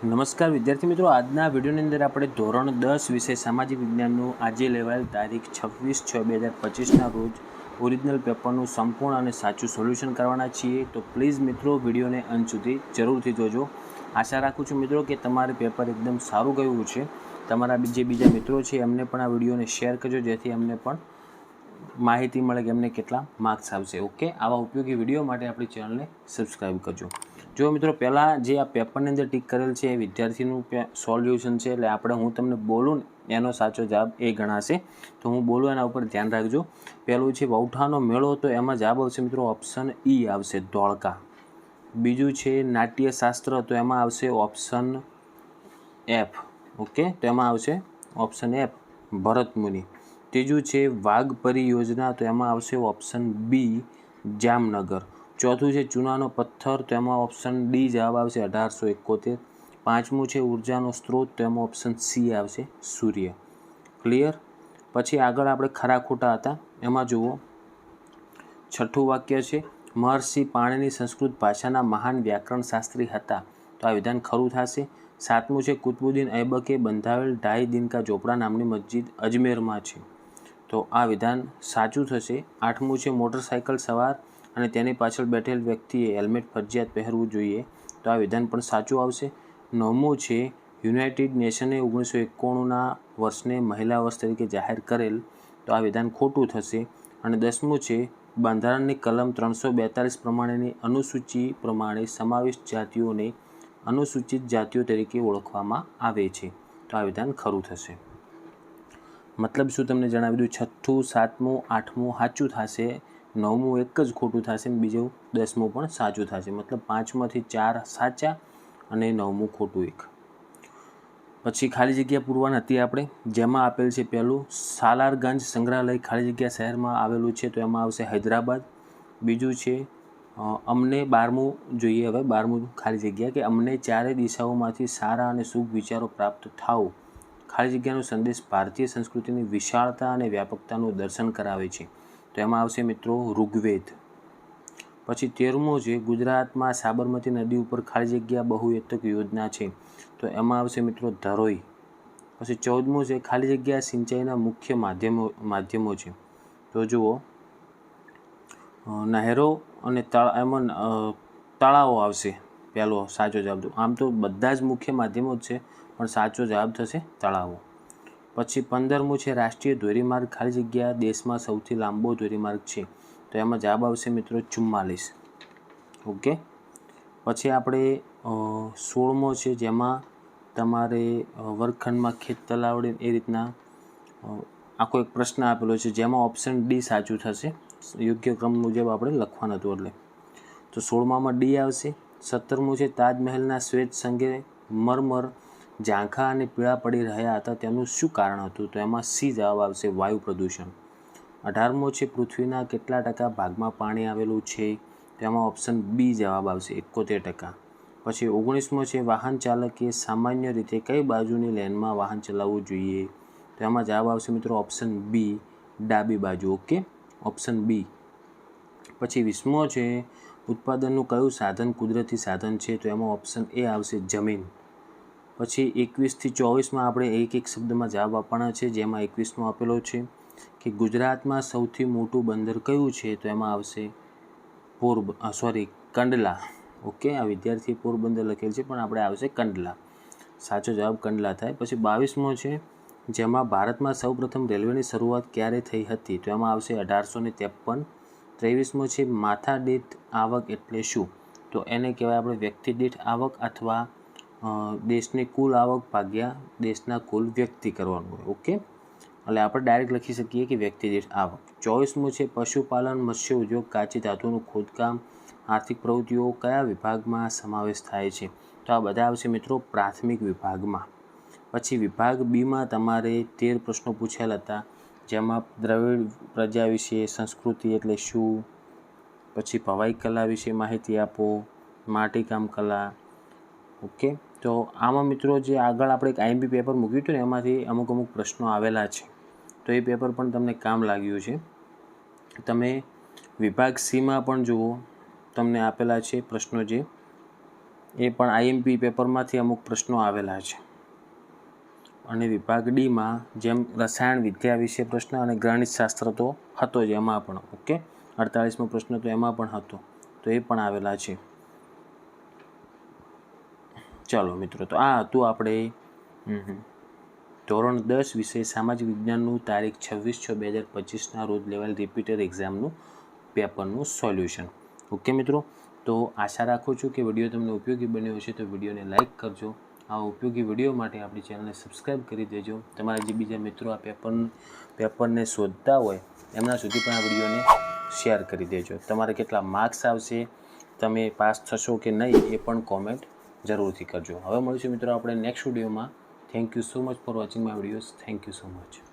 નમસ્કાર વિદ્યાર્થી મિત્રો, આજના વિડીયોની અંદર આપણે ધોરણ 10 વિષય સામાજિક વિજ્ઞાનનું આજે લેવાયેલ તારીખ 26/6/2025ના રોજ ઓરિજિનલ પેપરનું સંપૂર્ણ અને સાચું સોલ્યુશન કરવાના છીએ. તો પ્લીઝ મિત્રો વિડીયોને અંત સુધી જરૂરથી જોજો. આશા રાખું છું મિત્રો કે તમારે પેપર એકદમ સારું ગયું છે. તમારા જે બીજા મિત્રો છે એમને પણ આ વિડીયોને શેર કરજો, જેથી એમને પણ માહિતી મળે કે એમને કેટલા માર્ક્સ આવશે. ઓકે, આવા ઉપયોગી વિડીયો માટે આપણી ચેનલને સબસ્ક્રાઈબ કરજો. જો મિત્રો, પહેલાં જે આ પેપરની અંદર ટીક કરેલ છે એ વિદ્યાર્થીનું સોલ્યુશન છે, એટલે હું તમને બોલું ને એનો સાચો જવાબ એ ગણાશે. તો હું બોલું એના ઉપર ધ્યાન રાખજો. પહેલું છે વૌઠાનો મેળો, તો એમાં જવાબ આવશે મિત્રો ઓપ્શન ઈ આવશે, ધોળકા. બીજું છે નાટ્યશાસ્ત્ર, તો એમાં આવશે ઓપ્શન એફ. ઓકે, તો એમાં આવશે ઓપ્શન એફ, ભરતમુનિ. ત્રીજું છે વાઘ પરિયોજના, તો એમાં આવશે ઓપ્શન બી, જામનગર. ચોથું છે ચૂનાનો પથ્થર, તો એમાં ઓપ્શન ડી જવાબ આવશે, 1871. પાંચમું છે ઉર્જાનો સ્ત્રોત, તો એમાં ઓપ્શન સી આવશે, સૂર્ય. ક્લિયર? પછી આગળ આપણે ખરા ખોટા હતા, એમાં જુઓ. છઠ્ઠું વાક્ય છે મહર્ષિ પાણીની સંસ્કૃત ભાષાના મહાન વ્યાકરણ શાસ્ત્રી હતા, તો આ વિધાન ખરું થશે. સાતમું છે કુતુબુદ્દીન ઐબકે બંધાવેલ ઢાઈ દિનકા ચોપડા નામની મસ્જિદ અજમેરમાં છે, તો આ વિધાન સાચું થશે. આઠમું છે મોટરસાયકલ સવાર અને તેની પાછળ બેઠેલ વ્યક્તિએ હેલ્મેટ ફરજિયાત પહેરવું જોઈએ, તો આ વિધાન પણ સાચું આવશે. નવમું છે યુનાઇટેડ નેશને 1991ના વર્ષને મહિલા વર્ષ તરીકે જાહેર કરેલ, તો આ વિધાન ખોટું થશે. અને 10મું છે બંધારણની કલમ 342 પ્રમાણેની અનુસૂચિ પ્રમાણે સમાવિષ્ટ જાતિઓને અનુસૂચિત જાતિઓ તરીકે ઓળખવામાં આવે છે, તો આ વિધાન ખરું થશે. મતલબ શું તમને જણાવી દઉં, છઠ્ઠું, સાતમું, આઠમું સાચું થશે, નવમું એક જ ખોટું થશે, બીજું 10મું પણ સાચું થશે. મતલબ 5માંથી 4 સાચા અને 9મું ખોટું 1. પછી ખાલી જગ્યા પૂરવાની હતી આપણે, જેમાં આપેલ છે પહેલું સાલારગંજ સંગ્રહાલય ખાલી જગ્યા શહેરમાં આવેલું છે, તો એમાં આવશે હૈદરાબાદ. બીજું છે અમને 12મું જોઈએ, હવે 12મું ખાલી જગ્યા કે અમને ચારે દિશાઓમાંથી સારા અને શુભ વિચારો પ્રાપ્ત થાવ. ખાલી જગ્યાનો સંદેશ ભારતીય સંસ્કૃતિની વિશાળતા અને વ્યાપકતાનું દર્શન કરાવે છે, તો એમાં આવશે મિત્રો ઋગ્વેદ. પછી 13મું છે ગુજરાતમાં સાબરમતી નદી ઉપર ખાલી જગ્યા બહુહેતુક યોજના છે, તો એમાં આવશે મિત્રો ધરોઈ. પછી 14મું છે ખાલી જગ્યા સિંચાઈના મુખ્ય માધ્યમો છે, તો જુઓ નહેરો અને એમાં તળાવો આવશે પહેલો સાચો જવાબ. આમ તો બધા જ મુખ્ય માધ્યમો જ છે, પણ સાચો જવાબ થશે તળાવો. પછી 15મું છે રાષ્ટ્રીય ધોરીમાર્ગ ખાલી જગ્યા દેશમાં સૌથી લાંબો ધોરીમાર્ગ છે, તો એમાં જવાબ આવશે મિત્રો 44. ઓકે, પછી આપણે 16મો છે, જેમાં તમારે વર્ગખંડમાં ખેત તલાવડી એ રીતના આખો એક પ્રશ્ન આપેલો છે, જેમાં ઓપ્શન ડી સાચું થશે. યોગ્ય ક્રમ મુજબ આપણે લખવાનું હતું એટલે. તો 16મામાં ડી આવશે. 17મું છે તાજમહેલના શ્વેત સંગે મરમર ઝાંખા અને પીળા પડી રહ્યા હતા, તેનું શું કારણ હતું, તો એમાં સી જવાબ આવશે, વાયુ પ્રદૂષણ. 18મો છે પૃથ્વીના કેટલા ટકા ભાગમાં પાણી આવેલું છે, તેમાં ઓપ્શન બી જવાબ આવશે, 71%. પછી 19મો છે વાહન ચાલકે સામાન્ય રીતે કઈ બાજુની લેનમાં વાહન ચલાવવું જોઈએ, તો એમાં જવાબ આવશે મિત્રો ઓપ્શન બી, ડાબી બાજુ. Okay, option B. પછી 20મો છે ઉત્પાદનનું કયું સાધન કુદરતી સાધન છે, તો એમાં ઓપ્શન એ આવશે, જમીન. પછી 21થી 24માં આપણે એક શબ્દમાં જવાબ આપવાના છે, જેમાં 21મો આપેલો છે કે ગુજરાતમાં સૌથી મોટું બંદર કયું છે, તો એમાં આવશે કંડલા. ઓકે, આ વિદ્યાર્થી પોરબંદર લખેલ છે, પણ આપણે આવશે કંડલા. સાચો જવાબ કંડલા થાય. પછી 22મો છે જેમાં ભારતમાં સૌપ્રથમ રેલવેની શરૂઆત ક્યારે થઈ હતી, તો એમાં આવશે 1853. 23મો છે માથા દીઠ આવક એટલે શું, તો એને કહેવાય આપણે વ્યક્તિ દીઠ આવક અથવા દેશની કુલ આવક ભાગ્યા દેશના કુલ વ્યક્તિ કરવાનું હોય. ઓકે, એટલે આપણે ડાયરેક્ટ લખી શકીએ કે વ્યક્તિ દીઠ આવક. 24મું છે પશુપાલન, મત્સ્ય ઉદ્યોગ, કાચી ધાતુનું ખોદકામ, આર્થિક પ્રવૃત્તિઓ કયા વિભાગમાં સમાવેશ થાય છે, તો આ બધા આવશે મિત્રો પ્રાથમિક વિભાગમાં. પછી વિભાગ બીમાં તમારે 13 પ્રશ્નો પૂછેલા હતા, જેમાં દ્રવિડ પ્રજા વિશે, સંસ્કૃતિ એટલે શું, પછી ભવાઈ કલા વિશે માહિતી આપો, માટીકામ કલા. ઓકે, તો આમાં મિત્રો જે આગળ આપણે એક આઈએમપી પેપર મૂક્યું હતું ને, એમાંથી અમુક પ્રશ્નો આવેલા છે, તો એ પેપર પણ તમને કામ લાગ્યું છે. તમે વિભાગ સીમાં પણ જુઓ, તમને આપેલા છે પ્રશ્નો જે એ પણ આઈએમપી પેપરમાંથી અમુક પ્રશ્નો આવેલા છે. અને વિભાગ ડીમાં જેમ રસાયણ વિદ્યા વિશે પ્રશ્ન અને ગણિતશાસ્ત્ર તો હતો જ એમાં પણ. ઓકે, 48મો પ્રશ્ન તો એમાં પણ હતો, તો એ પણ આવેલા છે. ચાલો મિત્રો, તો આ હતું આપણે ધોરણ 10 વિષય સામાજિક વિજ્ઞાનનું તારીખ 26/6/2025 રોજ લેવાયેલ રિપીટેડ એક્ઝામનું પેપરનું સોલ્યુશન. ઓકે મિત્રો, તો આશા રાખું છું કે વિડીયો તમને ઉપયોગી બન્યો હશે. તો વિડીયોને લાઇક કરજો. આ ઉપયોગી વિડીયો માટે આપણી ચેનલને સબસ્ક્રાઈબ કરી દેજો. તમારા જે બીજા મિત્રો આ પેપરને શોધતા હોય એમના સુધી પણ આ વિડીયોને શેર કરી દેજો. તમારે કેટલા માર્ક્સ આવશે, તમે પાસ થશો કે નહીં, એ પણ કોમેન્ટ જરૂરથી કરજો. હવે મળીશું મિત્રો આપણે નેક્સ્ટ વિડીયોમાં. Thank you so much for watching my videos. Thank you so much.